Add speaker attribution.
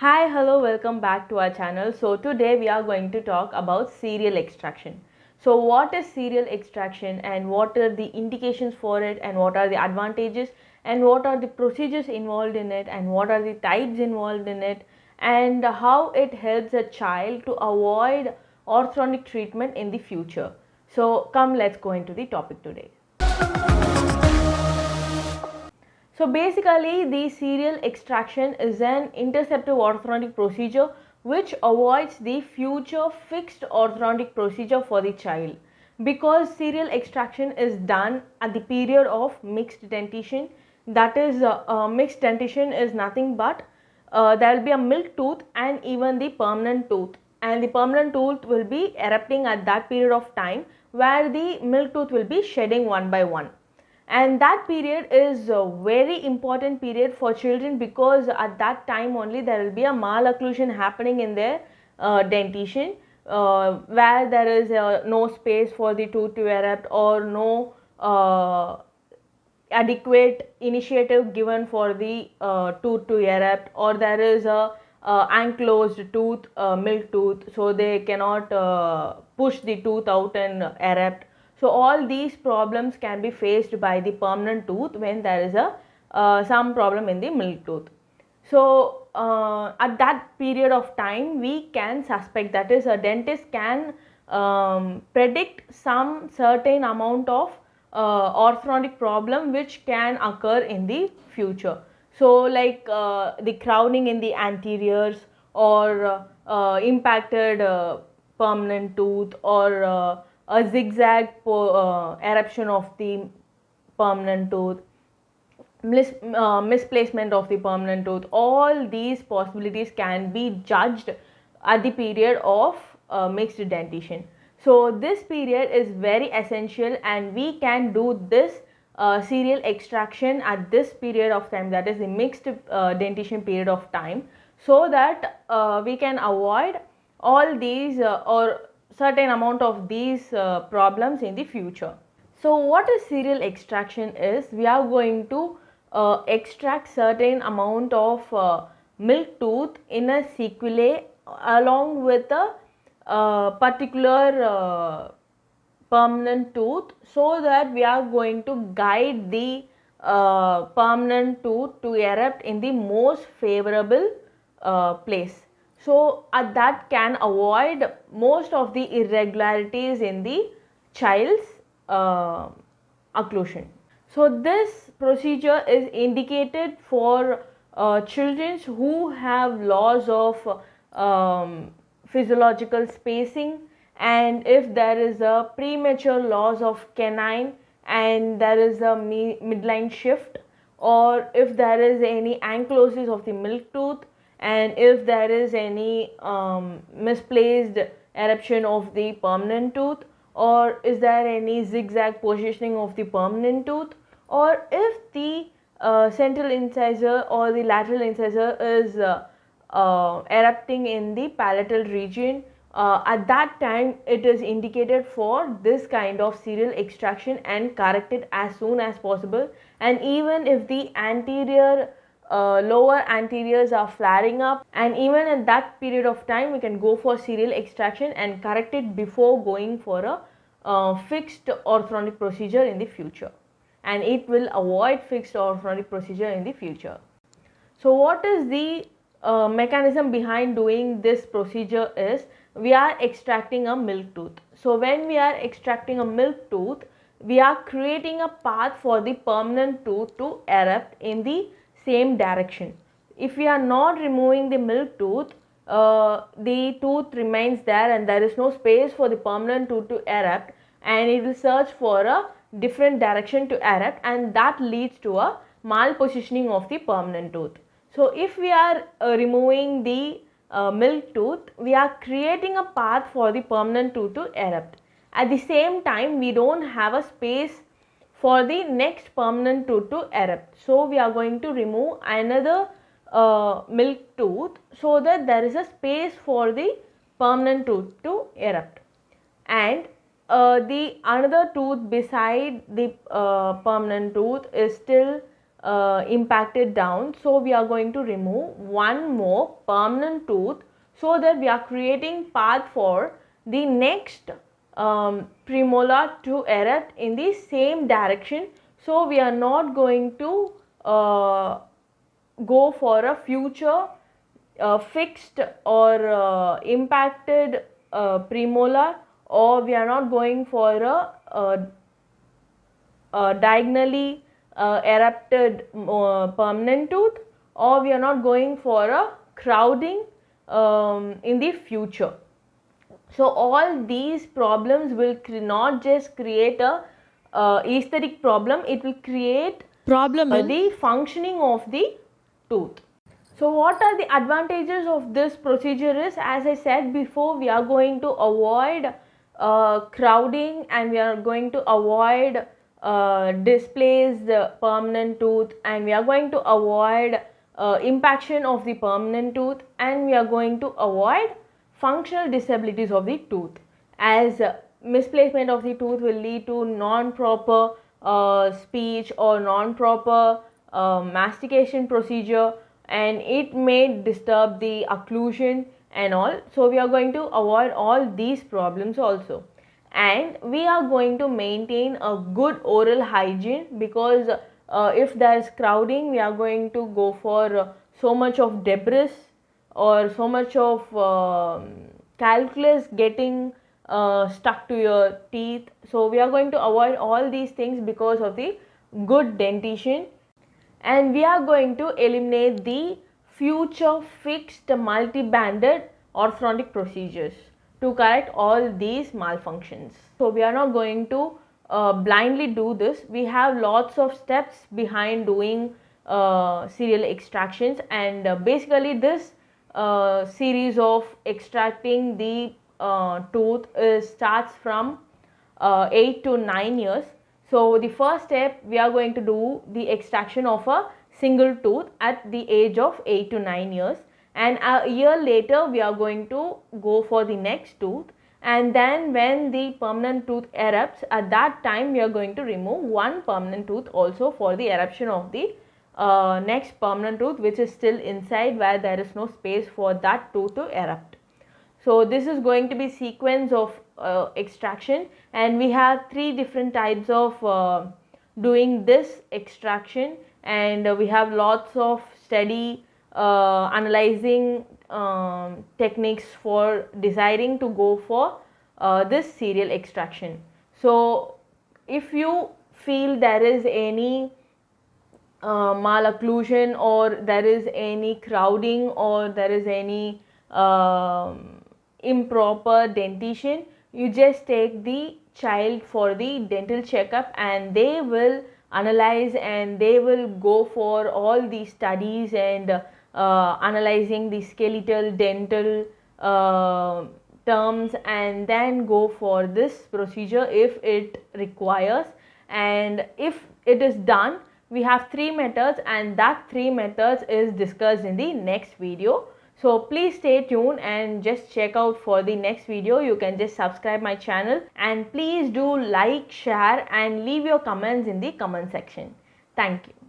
Speaker 1: Hi, hello, welcome back to our channel. So today we are going to talk about serial extraction. So what is serial extraction and what are the indications for it and what are the advantages and what are the procedures involved in it and what are the types involved in it and how it helps a child to avoid orthodontic treatment in the future. So come, let's go into the topic today. So basically, the serial extraction is an interseptive orthodontic procedure which avoids the future fixed orthodontic procedure for the child, because serial extraction is done at the period of mixed dentition. That is, mixed dentition is nothing but there will be a milk tooth and even the permanent tooth, and the permanent tooth will be erupting at that period of time where the milk tooth will be shedding one by one. And that period is a very important period for children, because at that time only there will be a malocclusion happening in their dentition, where there is no space for the tooth to erupt or no adequate initiative given for the tooth to erupt, or there is a enclosed tooth, milk tooth, so they cannot push the tooth out and erupt. So all these problems can be faced by the permanent tooth when there is a some problem in the milk tooth. So at that period of time we can suspect, that is a dentist can predict some certain amount of orthodontic problem which can occur in the future. So like the crowning in the anteriors, or impacted permanent tooth, or a zigzag eruption of the permanent tooth, misplacement of the permanent tooth. All these possibilities can be judged at the period of mixed dentition. So this period is very essential, and we can do this serial extraction at this period of time, that is the mixed dentition period of time, so that we can avoid all these or certain amount of these problems in the future. So what a serial extraction is, we are going to extract certain amount of milk tooth in a sequelae along with a particular permanent tooth, so that we are going to guide the permanent tooth to erupt in the most favorable place. So that can avoid most of the irregularities in the child's occlusion. So this procedure is indicated for children who have loss of physiological spacing, and if there is a premature loss of canine and there is a midline shift, or if there is any ankylosis of the milk tooth, and if there is any misplaced eruption of the permanent tooth, or is there any zigzag positioning of the permanent tooth, or if the central incisor or the lateral incisor is erupting in the palatal region, at that time it is indicated for this kind of serial extraction and corrected as soon as possible. And even if the anterior lower anteriors are flaring up, and even at that period of time we can go for serial extraction and correct it before going for a fixed orthodontic procedure in the future, and it will avoid fixed orthodontic procedure in the future. So what is the mechanism behind doing this procedure is, we are extracting a milk tooth. So when we are extracting a milk tooth, we are creating a path for the permanent tooth to erupt in the same direction. If we are not removing the milk tooth, the tooth remains there and there is no space for the permanent tooth to erupt, and it will search for a different direction to erupt, and that leads to a malpositioning of the permanent tooth. So if we are removing the milk tooth, we are creating a path for the permanent tooth to erupt. At the same time, we don't have a space for the next permanent tooth to erupt. So we are going to remove another milk tooth, so that there is a space for the permanent tooth to erupt. And the another tooth beside the permanent tooth is still impacted down. So we are going to remove one more permanent tooth, so that we are creating path for the next premolar to erupt in the same direction. So we are not going to go for a future fixed or impacted premolar, or we are not going for a diagonally erupted permanent tooth, or we are not going for a crowding in the future. So all these problems will not just create a aesthetic problem, it will create
Speaker 2: Problem in
Speaker 1: the functioning of the tooth. So what are the advantages of this procedure is, as I said before, we are going to avoid crowding, and we are going to avoid displaced permanent tooth, and we are going to avoid impaction of the permanent tooth, and we are going to avoid functional disabilities of the tooth, as misplacement of the tooth will lead to non-proper speech or non-proper mastication procedure, and it may disturb the occlusion and all. So we are going to avoid all these problems also, and we are going to maintain a good oral hygiene, because if there is crowding, we are going to go for so much of debris or so much of calculus getting stuck to your teeth. So we are going to avoid all these things because of the good dentition, and we are going to eliminate the future fixed multi-banded orthodontic procedures to correct all these malfunctions. So we are not going to blindly do this. We have lots of steps behind doing serial extractions, and basically this series of extracting the tooth starts from 8 to 9 years. So the first step, we are going to do the extraction of a single tooth at the age of 8 to 9 years, and a year later we are going to go for the next tooth, and then when the permanent tooth erupts, at that time we are going to remove one permanent tooth also for the eruption of the next permanent tooth, which is still inside, where there is no space for that tooth to erupt. So this is going to be sequence of extraction, and we have three different types of doing this extraction, and we have lots of study analyzing techniques for deciding to go for this serial extraction. So if you feel there is any malocclusion, or there is any crowding, or there is any improper dentition, you just take the child for the dental checkup, and they will analyze, and they will go for all the studies and analyzing the skeletal dental terms, and then go for this procedure if it requires. And if it is done, we have three methods, and that three methods is discussed in the next video. So please stay tuned and just check out for the next video. You can just subscribe my channel, and please do like, share and leave your comments in the comment section. Thank you.